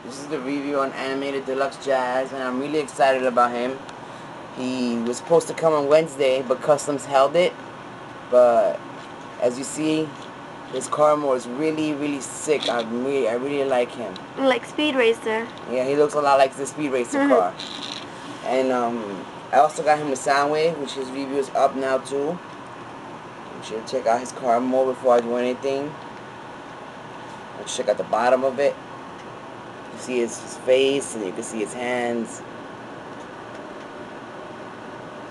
This is the review on Animated Deluxe Jazz, and I'm really excited about him. He was supposed to come on Wednesday, but Customs held it. But as you see, his car mode is really sick. I really like him. Like Speed Racer. Yeah, he looks a lot like the Speed Racer car. And I also got him a Soundwave, which his review is up now too. You should check out his car mode before I do anything. Let's check out the bottom of it. You see his face, and you can see his hands.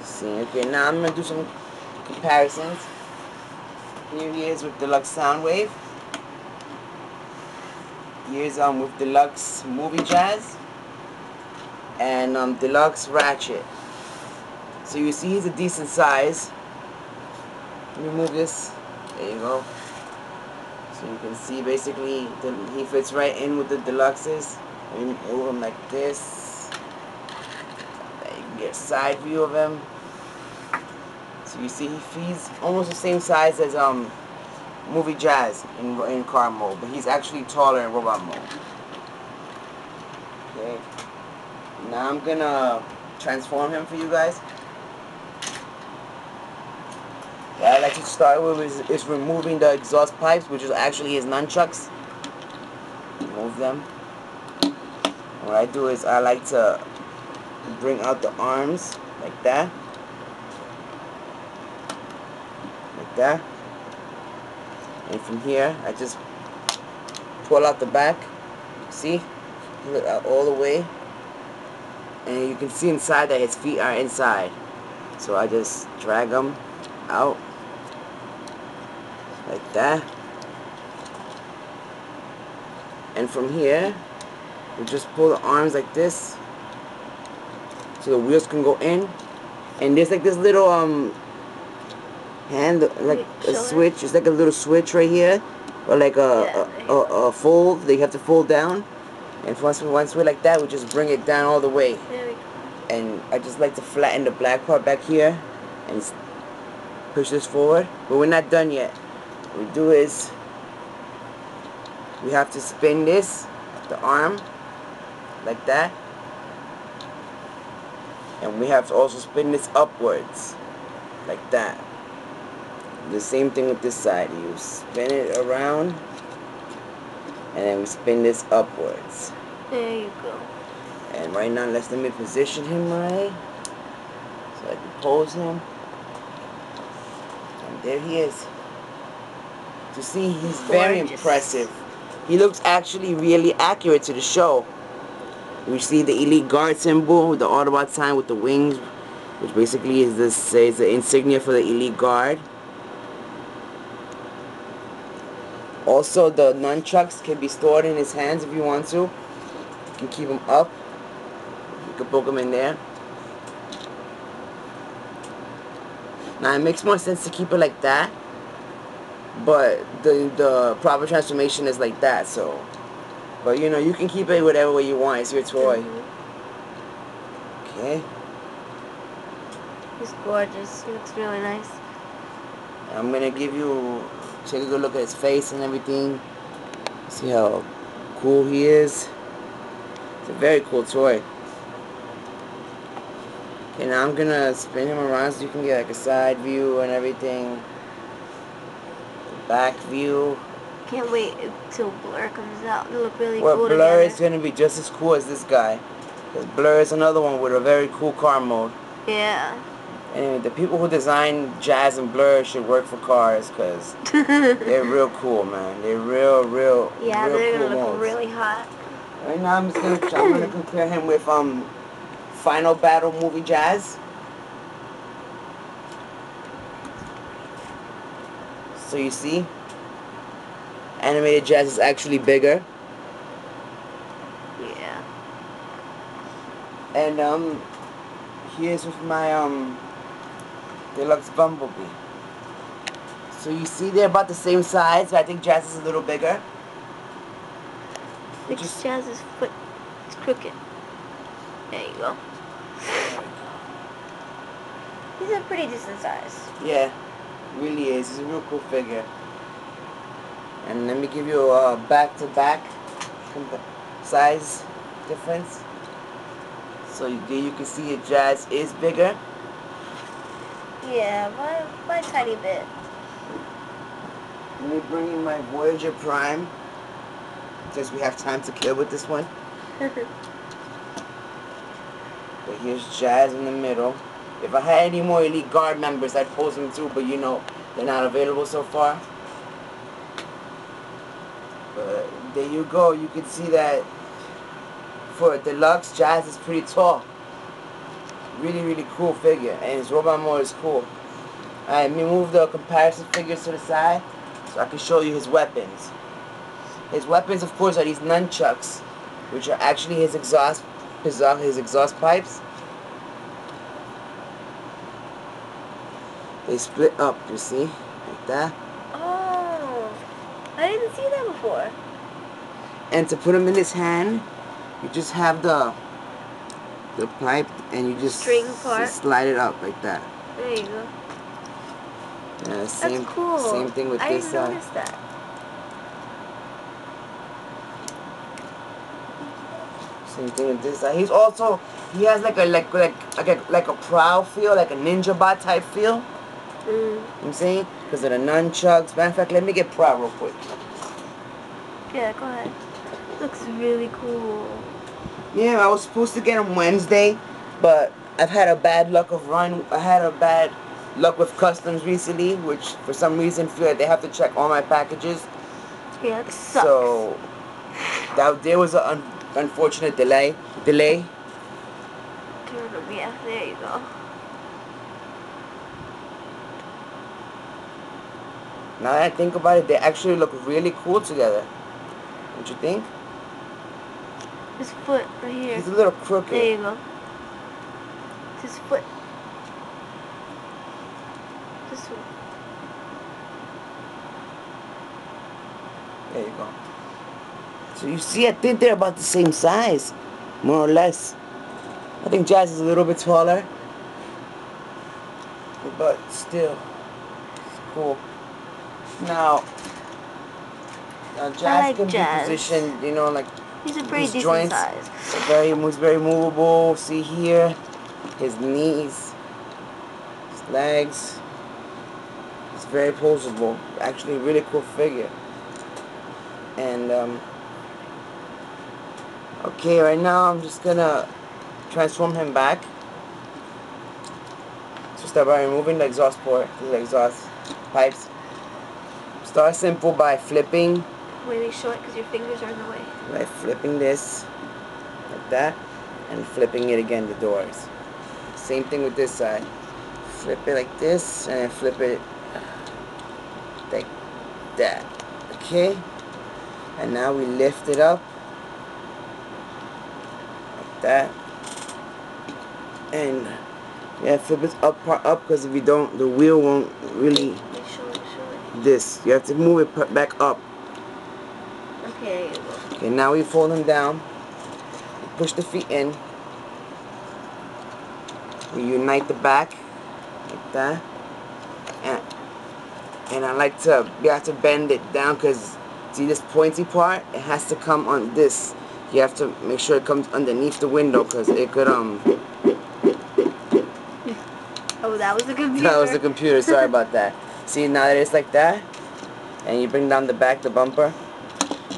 See, okay, now I'm gonna do some comparisons. Here he is with Deluxe Soundwave. Here's with Deluxe Movie Jazz and Deluxe Ratchet. So you see he's a decent size. Let me move this. There you go. So you can see basically he fits right in with the Deluxes. Let me move him like this. You can get a side view of him. So you see he's almost the same size as Movie Jazz in car mode, but he's actually taller in robot mode. Okay. Now I'm gonna transform him for you guys. What I like to start with is removing the exhaust pipes, which is actually his nunchucks. Remove them. And what I do is I like to bring out the arms like that. Like that. And from here, I just pull out the back. See? Pull it out all the way. And you can see inside that his feet are inside. So I just drag them out. Like that. And from here, we just pull the arms like this. So the wheels can go in. And there's like this little hand, like a switch. It's like a little switch right here, or like a fold that you have to fold down. And once we're like that, we just bring it down all the way. There we go. And I just like to flatten the black part back here and push this forward. But we're not done yet. What we do is we have to spin this, the arm, like that. And we have to also spin this upwards, like that. The same thing with this side. You spin it around, and then we spin this upwards. There you go. And right now, let me position him right, so I can pose him. And there he is. To see, he's very impressive. He looks actually really accurate to the show. We see the Elite Guard symbol with the Autobot sign with the wings, which basically is the insignia for the Elite Guard. Also, the nunchucks can be stored in his hands if you want to. You can keep them up. You can poke them in there. Now, it makes more sense to keep it like that, but the proper transformation is like that. So, but you know, you can keep it whatever way you want. It's your toy. Okay. He's gorgeous. He looks really nice. I'm gonna take a good look at his face and everything. See how cool he is. It's a very cool toy. Okay, now I'm gonna spin him around so you can get like a side view and everything. The back view. Can't wait until Blur comes out. It'll look really Well, cool Blur together. is gonna be just as cool as this guy. Because Blur is another one with a very cool car mode. Yeah. Anyway, the people who design Jazz and Blur should work for cars, because they're real cool, man. They're real yeah, real they're cool gonna look modes. really hot. Right now, I'm gonna compare him with Final Battle Movie Jazz. So you see, Animated Jazz is actually bigger. Yeah. And here's with my Deluxe Bumblebee. So you see they're about the same size, but I think Jazz is a little bigger. Jazz's foot is crooked. There you go. He's a pretty decent size. Yeah, really is. He's a real cool figure. And let me give you a back-to-back size difference. So there you can see it, Jazz is bigger. Yeah, by a tiny bit. Let me bring in my Voyager Prime, since we have time to kill with this one. But here's Jazz in the middle. If I had any more Elite Guard members, I'd pose them too, but you know, they're not available so far. But there you go. You can see that for Deluxe, Jazz is pretty tall. Really, really cool figure. And his robot mode is cool. Alright, let me move the comparison figures to the side so I can show you his weapons. His weapons, of course, are these nunchucks, which are actually his exhaust pipes. They split up, you see, like that. Oh, I didn't see that before. And to put them in his hand, you just have the pipe, and you just string part. slide it up like that. There you go. Yeah, same, That's cool. Same thing with I this didn't side. notice that. Same thing with this side. He has like a prow feel, like a ninja bot type feel. You know what I'm saying? Because of the nunchucks. Matter of fact, let me get prow real quick. Yeah, go ahead. Looks really cool. Yeah, I was supposed to get him Wednesday, but I've had a bad luck with customs recently, which for some reason feel like they have to check all my packages. Yeah, that sucks. So there was an unfortunate delay. Turn them, yeah, there you go. Now that I think about it, they actually look really cool together. Don't you think? His foot right here. He's a little crooked. There you go. It's his foot. This one. There you go. So you see, I think they're about the same size, more or less. I think Jazz is a little bit taller, but still, it's cool. Now Jazz can be positioned, you know, like he's a pretty decent joints, size. He's very movable. See here, his knees, his legs. It's very posable. Actually, a really cool figure. And okay, right now I'm just gonna transform him back. So start by removing the exhaust port, the exhaust pipes. Start simple by flipping. Really short because your fingers are in the way. By flipping this like that, and flipping it again, the doors. Same thing with this side. Flip it like this, and then flip it like that. Okay? And now we lift it up like that. And yeah, flip it up because if you don't, the wheel won't really. This, you have to move it back up. Okay, there you go. Okay, now we fold them down. Push the feet in. We unite the back like that. And I like to, you have to bend it down because see this pointy part? It has to come on this. You have to make sure it comes underneath the window because it could Oh, that was the computer. That was the computer, sorry about that. See, now that it's like that, and you bring down the back, the bumper.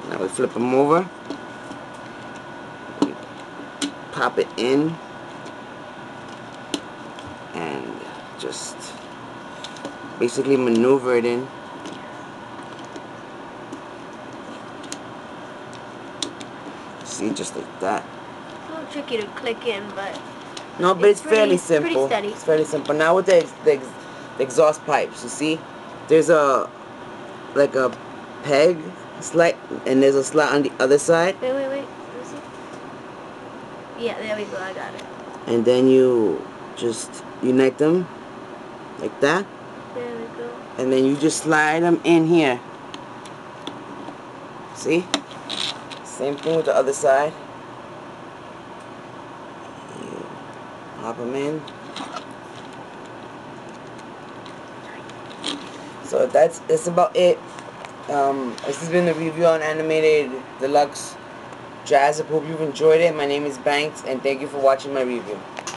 Now we flip them over. We pop it in. And just basically maneuver it in. See, just like that. It's a little tricky to click in, but no, but it's fairly simple. Pretty steady. It's fairly simple. Now with the exhaust pipes, you see, there's like a peg slot, and there's a slot on the other side. Wait. Let me see. Yeah, there we go. I got it. And then you just unite them like that. There we go. And then you just slide them in here. See? Same thing with the other side. You pop them in. So that's about it. This has been the review on Animated Deluxe Jazz, I hope you've enjoyed it. My name is Banks, and thank you for watching my review.